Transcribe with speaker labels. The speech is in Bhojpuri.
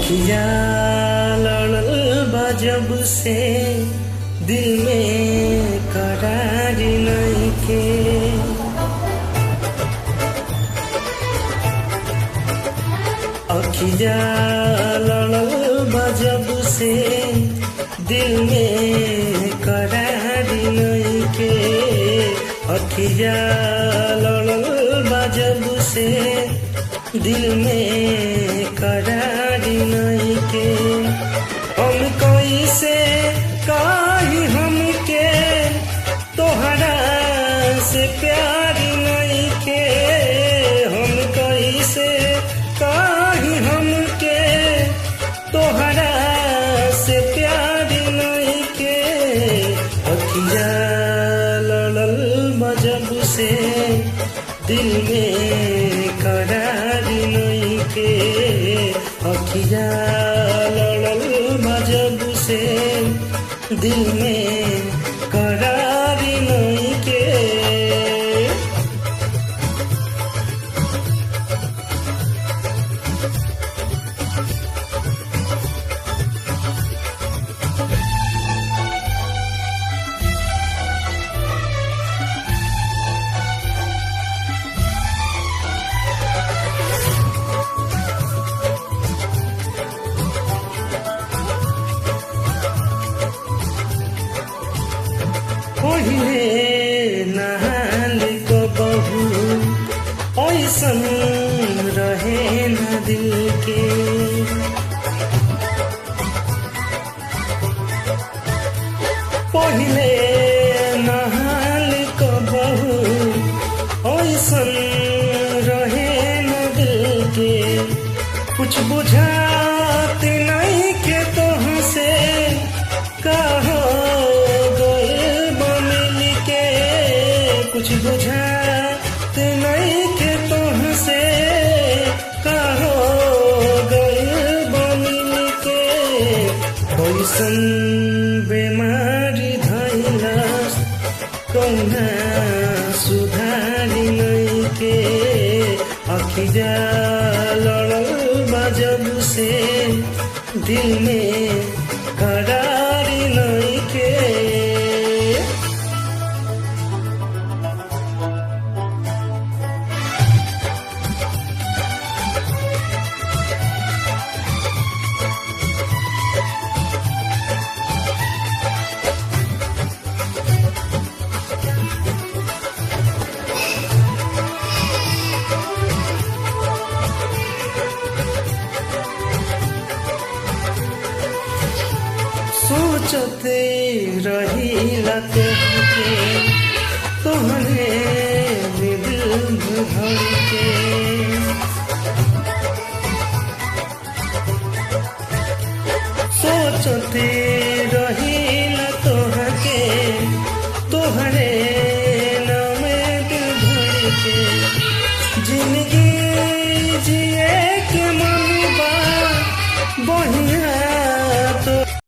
Speaker 1: अखिया लड़ल बा जब से दिल में करार नइखे। अखिया लड़ल बा जब से दिल में करार नइखे। अखिया लड़ल बा जब से दिल में करार नइखे। हम कैसे काहे हमके तोहरा से प्यार नइखे। हम कैसे काहे हमके तोहरा से प्यार नइखे। अखिया लड़ल बा जब से दिल में करार नइखे। अखिया लड़ल बा जब से दिल में करार नइखे। पहिले नहाल कबहू ऐसन रहे न दिल के। पहिले नहाल कबहू ऐसन रहे न दिल के। कुछ बुझात नहीं के तोहसे कहो कुछ बुझात नहीं के तुमसे कहो गइल बमिल के। कैसन बेमारी धइलस कौना सुधारी नहीं के। अखिया लड़ल बा जब से दिल में करार नहीं के। सोचते रहीला तोहके तोहरे में दिल भर के। सोचते रहीला तोहके तोहरे नाम दिल भर के। जिंदगी